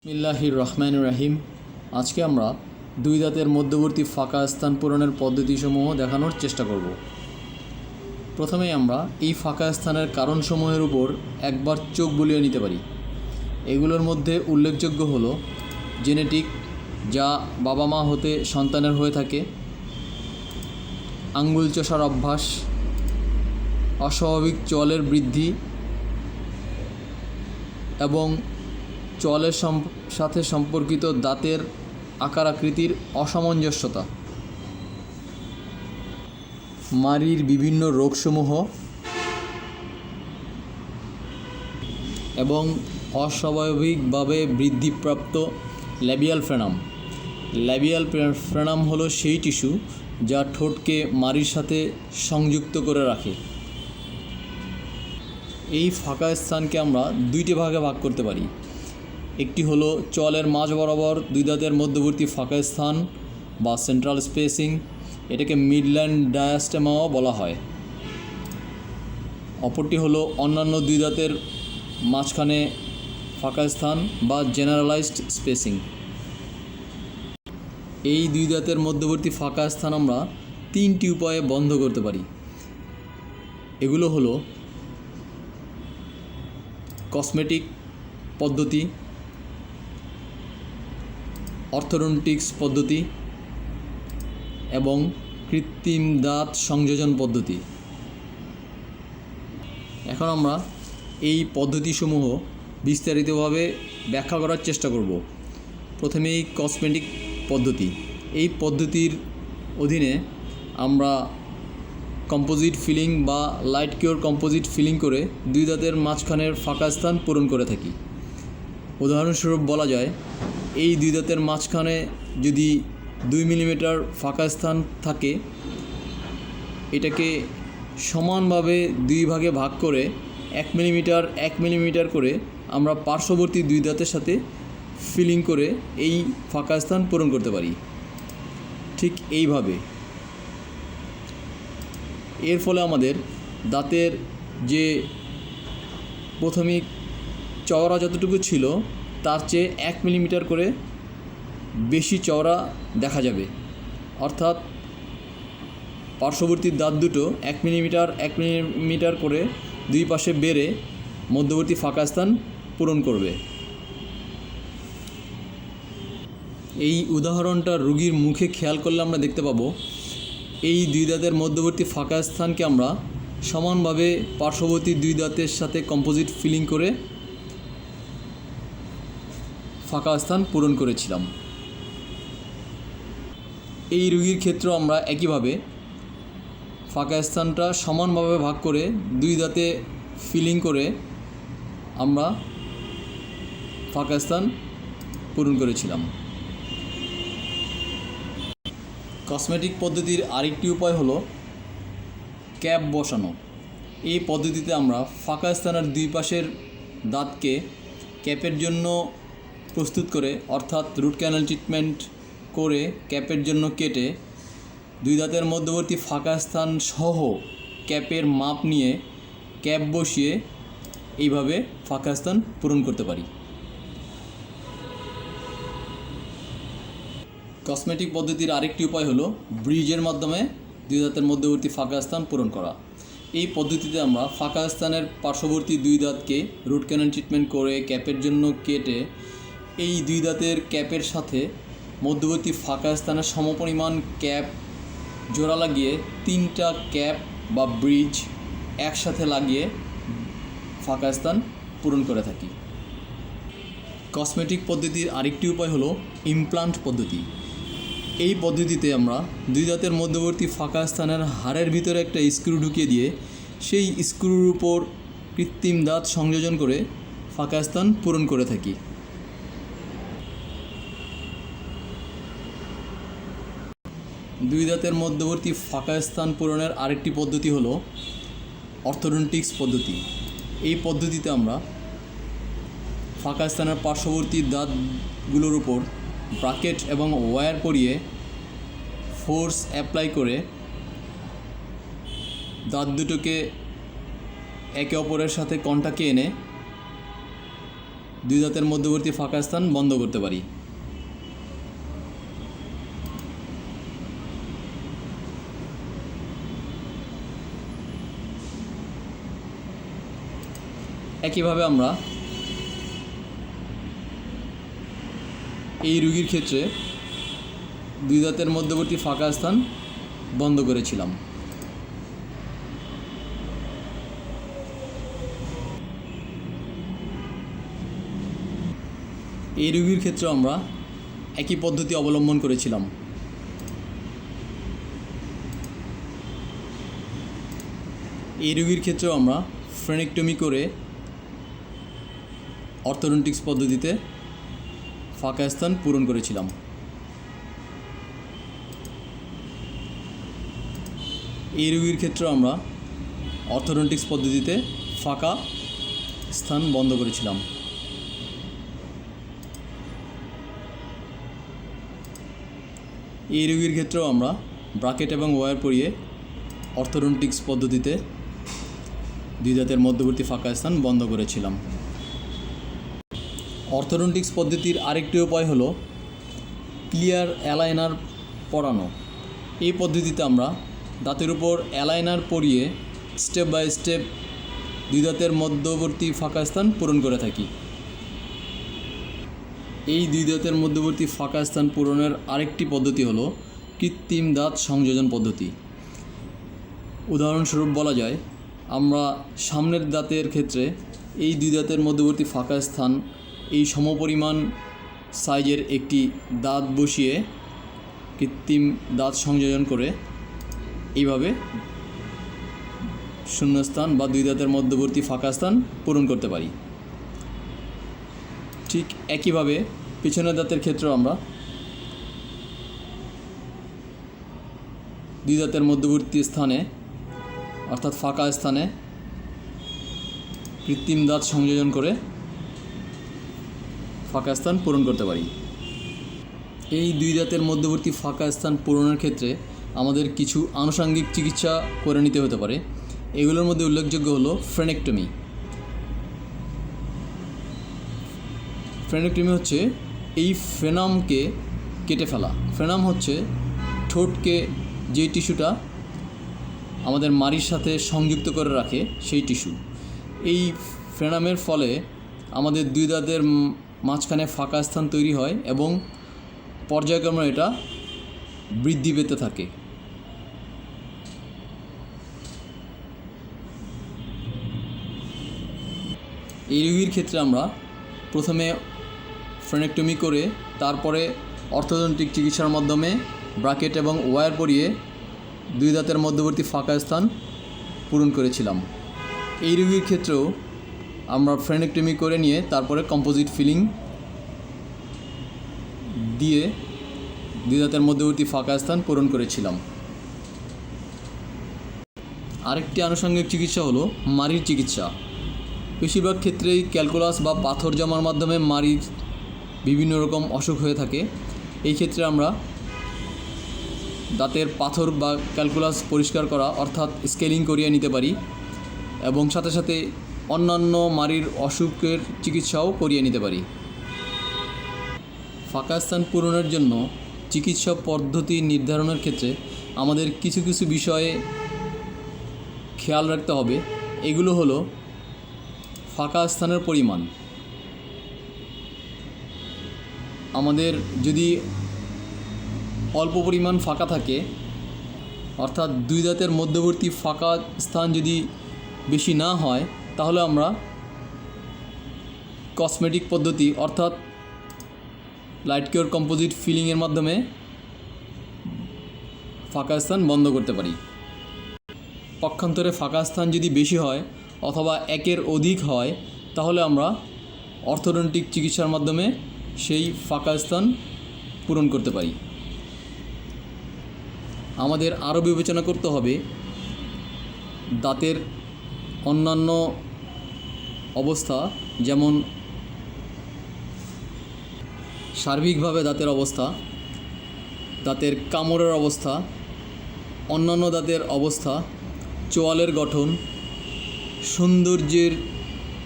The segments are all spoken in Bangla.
বিসমিল্লাহির রহমানির রহিম। আজকে আমরা দুই দাঁতের মধ্যবর্তী ফাঁকা স্থান পূরণের পদ্ধতিসমূহ দেখানোর চেষ্টা করব। প্রথমেই আমরা এই ফাঁকা স্থানের কারণসমূহের উপর একবার চোখ বুলিয়ে নিতে পারি। এগুলোর মধ্যে উল্লেখযোগ্য হলো জেনেটিক, যা বাবা মা হতে সন্তানের হয়ে থাকে, আঙ্গুল চষার অভ্যাস, অস্বাভাবিক চোয়ালের বৃদ্ধি এবং চোয়ালের সাথে সম্পর্কিত দাঁতের আকার আকৃতির অসামঞ্জস্যতা, মাড়ির বিভিন্ন রোগসমূহ এবং অস্বাভাবিকভাবে বৃদ্ধিপ্রাপ্ত ল্যাবিয়াল ফ্রেনাম। ল্যাবিয়াল ফ্রেনাম হলো সেই টিস্যু যা ঠোঁটকে মাড়ির সাথে সংযুক্ত করে রাখে। এই ফাঁকা স্থানকে আমরা দুইটি ভাগে ভাগ করতে পারি। একটি হলো চোয়ালের মাঝ বরাবর দুই দাঁতের মধ্যবর্তী ফাঁকা স্থান বা সেন্ট্রাল স্পেসিং, এটাকে মিডল্যান্ড ডায়াস্টেমাও বলা হয়। অপরটি হলো অন্যান্য দুই দাঁতের মাঝখানে ফাঁকা স্থান বা জেনারেলাইজড স্পেসিং। এই দুই দাঁতের মধ্যবর্তী ফাঁকা স্থান আমরা তিনটি উপায়ে বন্ধ করতে পারি। এগুলো হলো কসমেটিক পদ্ধতি, অর্থোডন্টিক্স পদ্ধতি এবং কৃত্রিম দাঁত সংযোজন পদ্ধতি। এখন আমরা এই পদ্ধতিসমূহ বিস্তারিতভাবে ব্যাখ্যা করার চেষ্টা করব। প্রথমেই কসমেটিক পদ্ধতি। এই পদ্ধতির অধীনে আমরা কম্পোজিট ফিলিং বা লাইট কিওর কম্পোজিট ফিলিং করে দুই দাঁতের মাঝখানের ফাঁকা স্থান পূরণ করে থাকি। উদাহরণস্বরূপ বলা যায়, এই দুই দাঁতের মাঝখানে যদি 2 মিলিমিটার ফাঁকা স্থান থাকে, এটাকে সমানভাবে দুই ভাগে ভাগ করে 1 মিলিমিটার করে আমরা পার্শ্ববর্তী দুই দাঁতের সাথে ফিলিং করে এই ফাঁকা স্থান পূরণ করতে পারি। ঠিক এইভাবে এর ফলে আমাদের দাঁতের যে প্রাথমিক চওড়া যতটুকু ছিল তার চেয়ে 1 মিলিমিটার করে বেশি চওড়া দেখা যাবে। অর্থাৎ পার্শ্ববর্তী দাঁত দুটো 1 মিলিমিটার করে দুই পাশে বেড়ে মধ্যবর্তী ফাঁকা স্থান পূরণ করবে। এই উদাহরণটা রোগীর মুখে খেয়াল করলে আমরা দেখতে পাবো, এই দুই দাঁতের মধ্যবর্তী ফাঁকা স্থানকে আমরা সমানভাবে পার্শ্ববর্তী দুই দাঁতের সাথে কম্পোজিট ফিলিং করে ফাঁকা স্থান পূরণ করেছিলাম। এই রোগীর ক্ষেত্রেও আমরা একইভাবে ফাঁকা স্থানটা সমানভাবে ভাগ করে দুই দাঁতে ফিলিং করে আমরা ফাঁকা স্থান পূরণ করেছিলাম। কসমেটিক পদ্ধতির আরেকটি উপায় হলো ক্যাপ বসানো। এই পদ্ধতিতে আমরা ফাঁকা স্থানের দুই পাশের দাঁতকে ক্যাপের জন্য প্রস্তুত করে, অর্থাৎ রুট ক্যানাল ট্রিটমেন্ট করে ক্যাপের জন্য কেটে দুই দাঁতের মধ্যবর্তী ফাঁকা স্থান সহ ক্যাপের মাপ নিয়ে ক্যাপ বসিয়ে এইভাবে ফাঁকা স্থান পূরণ করতে পারি। কসমেটিক পদ্ধতির আরেকটি উপায় হলো ব্রিজের মাধ্যমে দুই দাঁতের মধ্যবর্তী ফাঁকা স্থান পূরণ করা। এই পদ্ধতিতে আমরা ফাঁকা স্থানের পার্শ্ববর্তী দুই দাঁতকে রুট ক্যানাল ট্রিটমেন্ট করে ক্যাপের জন্য কেটে এই দুই দাঁতের ক্যাপের সাথে মধ্যবর্তী ফাঁকা স্থানের সমপরিমাণ ক্যাপ জোড়া লাগিয়ে 3টা ক্যাপ বা ব্রিজ একসাথে লাগিয়ে ফাঁকা স্থান পূরণ করে থাকি। কসমেটিক পদ্ধতির আরেকটি উপায় হলো ইমপ্লান্ট পদ্ধতি। এই পদ্ধতিতে আমরা দুই দাঁতের মধ্যবর্তী ফাঁকা স্থানের হাড়ের ভিতরে একটা স্ক্রু ঢুকিয়ে দিয়ে সেই স্ক্রুর উপর কৃত্রিম দাঁত সংযোজন করে ফাঁকা স্থান পূরণ করে থাকি। দুই দাঁতের মধ্যবর্তী ফাঁকা স্থান পূরণের আরেকটি পদ্ধতি হলো অর্থোডন্টিক্স পদ্ধতি। এই পদ্ধতিতে আমরা ফাঁকা স্থানের পার্শ্ববর্তী দাঁতগুলোর উপর ব্রাকেট এবং ওয়্যার পরিয়ে ফোর্স অ্যাপ্লাই করে দাঁত দুটোকে একে অপরের সাথে কন্টাক্টে এনে দুই দাঁতের মধ্যবর্তী ফাঁকা স্থান বন্ধ করতে পারি। একইভাবে আমরা এই রোগীর ক্ষেত্রে দুই দাঁতের মধ্যবর্তী ফাঁকা স্থান বন্ধ করেছিলাম। এই রোগীর ক্ষেত্রে আমরা একই পদ্ধতি অবলম্বন করেছিলাম। এই রোগীর ক্ষেত্রেও আমরা ফ্রেনেক্টমি করে অর্থোডন্টিক্স পদ্ধতিতে ফাঁকা স্থান পূরণ করেছিলাম। এই রোগীর ক্ষেত্রেও আমরা অর্থোডন্টিক্স পদ্ধতিতে ফাঁকা স্থান বন্ধ করেছিলাম। এই রোগীর ক্ষেত্রেও আমরা ব্রাকেট এবং ওয়্যার পরিয়ে অর্থোডন্টিক্স পদ্ধতিতে দুই দাঁতের মধ্যবর্তী ফাঁকা স্থান বন্ধ করেছিলাম। অর্থোডন্টিক্স পদ্ধতির আরেকটি উপায় হলো ক্লিয়ার অ্যালাইনার পরানো। এই পদ্ধতিতে আমরা দাঁতের উপর অ্যালাইনার পরিয়ে স্টেপ বাই স্টেপ দুই দাঁতের মধ্যবর্তী ফাঁকা স্থান পূরণ করে থাকি। এই দুই দাঁতের মধ্যবর্তী ফাঁকা স্থান পূরণের আরেকটি পদ্ধতি হলো কৃত্রিম দাঁত সংযোজন পদ্ধতি। উদাহরণস্বরূপ বলা যায়, আমরা সামনের দাঁতের ক্ষেত্রে এই দুই দাঁতের মধ্যবর্তী ফাঁকা স্থান এই সমপরিমাণ সাইজের একটি দাঁত বসিয়ে কৃত্রিম দাঁত সংযোজন করে এইভাবে শূন্যস্থান বা দুই দাঁতের মধ্যবর্তী ফাঁকা স্থান পূরণ করতে পারি। ঠিক একইভাবে পিছনের দাঁতের ক্ষেত্রেও আমরা দুই দাঁতের মধ্যবর্তী স্থানে অর্থাৎ ফাঁকা স্থানে কৃত্রিম দাঁত সংযোজন করে ফাঁকা স্থান পূরণ করতে পারি। এই দুই দাঁতের মধ্যবর্তী ফাঁকা স্থান পূরণের ক্ষেত্রে আমাদের কিছু আনুষঙ্গিক চিকিৎসা করে নিতে হতে পারে। এগুলোর মধ্যে উল্লেখযোগ্য হলো ফ্রেনেক্টমি। ফ্রেনেক্টমি হচ্ছে এই ফ্রেনামকে কেটে ফেলা। ফ্রেনাম হচ্ছে ঠোঁটকে যে টিস্যুটা আমাদের মাড়ির সাথে সংযুক্ত করে রাখে সেই টিস্যু। এই ফ্রেনামের ফলে আমাদের দুই দাঁতের মাঝখানে ফাঁকা স্থান তৈরি হয় এবং পর্যায়ক্রমে এটা বৃদ্ধি পেতে থাকে। এই রোগীর ক্ষেত্রে আমরা প্রথমে ফ্রেনেক্টমি করে তারপরে অর্থোডন্টিক চিকিৎসার মাধ্যমে ব্রাকেট এবং ওয়্যার পরিয়ে দুই দাঁতের মধ্যবর্তী ফাঁকা স্থান পূরণ করেছিলাম। এই রোগীর ক্ষেত্রেও আমরা ফ্রেনেক্টমি করে নিয়ে তারপরে কম্পোজিট ফিলিং দিয়ে দুই দাঁতের মধ্যবর্তী ফাঁকা স্থান পূরণ করেছিলাম। আরেকটি আনুষঙ্গিক চিকিৎসা হলো মাড়ির চিকিৎসা। বেশিরভাগ ক্ষেত্রেই ক্যালকুলাস বা পাথর জমার মাধ্যমে মাড়ির বিভিন্ন রকম অসুখ হয়ে থাকে। এই ক্ষেত্রে আমরা দাঁতের পাথর বা ক্যালকুলাস পরিষ্কার করা অর্থাৎ স্কেলিং করিয়ে নিতে পারি এবং সাথে সাথে অন্যান্য মাড়ির অসুখের চিকিৎসাও করিয়ে নিতে পারি। ফাঁকা স্থান পূরণের জন্য চিকিৎসা পদ্ধতি নির্ধারণের ক্ষেত্রে আমাদের কিছু কিছু বিষয়ে খেয়াল রাখতে হবে। এগুলো হলো ফাঁকা স্থানের পরিমাণ। আমাদের যদি অল্প পরিমাণ ফাঁকা থাকে অর্থাৎ দুই দাঁতের মধ্যবর্তী ফাঁকা স্থান যদি বেশি না হয় তাহলে আমরা কসমেটিক পদ্ধতি অর্থাৎ লাইট কিওর কম্পোজিট ফিলিংয়ের মাধ্যমে ফাঁকা স্থান বন্ধ করতে পারি। পক্ষান্তরে ফাঁকা স্থান যদি বেশি হয় অথবা একের অধিক হয় তাহলে আমরা অর্থোডন্টিক চিকিৎসার মাধ্যমে সেই ফাঁকা স্থান পূরণ করতে পারি। আমাদের আরও বিবেচনা করতে হবে দাঁতের অন্যান্য অবস্থা, যেমন সার্বিকভাবে দাঁতের অবস্থা, দাঁতের কামড়ের অবস্থা, অন্যান্য দাঁতের অবস্থা, চোয়ালের গঠন, সৌন্দর্যের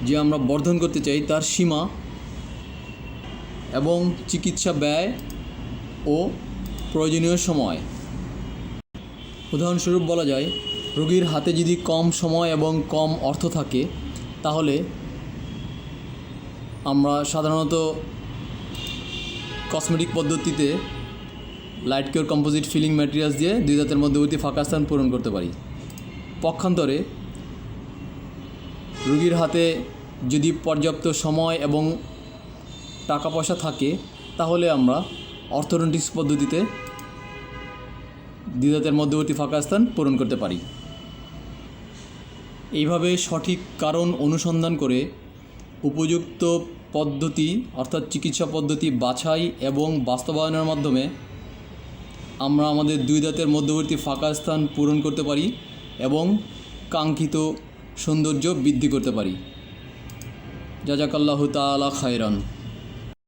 যে আমরা বর্ধন করতে চাই তার সীমা এবং চিকিৎসা ব্যয় ও প্রয়োজনীয় সময়। উদাহরণস্বরূপ বলা যায়, রোগীর হাতে যদি কম সময় এবং কম অর্থ থাকে তাহলে আমরা সাধারণত কসমেটিক পদ্ধতিতে light cure composite feeling materials দিয়ে দুই দাঁতের মধ্যবর্তী ফাঁকা স্থান পূরণ করতে পারি। পক্ষান্তরে রোগীর হাতে যদি পর্যাপ্ত সময় এবং টাকা পয়সা থাকে তাহলে আমরা অর্থোডন্টিক্স পদ্ধতিতে দুই দাঁতের মধ্যবর্তী ফাঁকা স্থান পূরণ করতে পারি। এইভাবে সঠিক কারণ অনুসন্ধান করে উপযুক্ত পদ্ধতি অর্থাৎ চিকিৎসা পদ্ধতি বাছাই এবং বাস্তবায়নের মাধ্যমে আমরা আমাদের দুই দাঁতের মধ্যবর্তী ফাঁকা স্থান পূরণ করতে পারি এবং কাঙ্ক্ষিত সৌন্দর্য বৃদ্ধি করতে পারি। জাযাকাল্লাহু তাআলা খায়রান।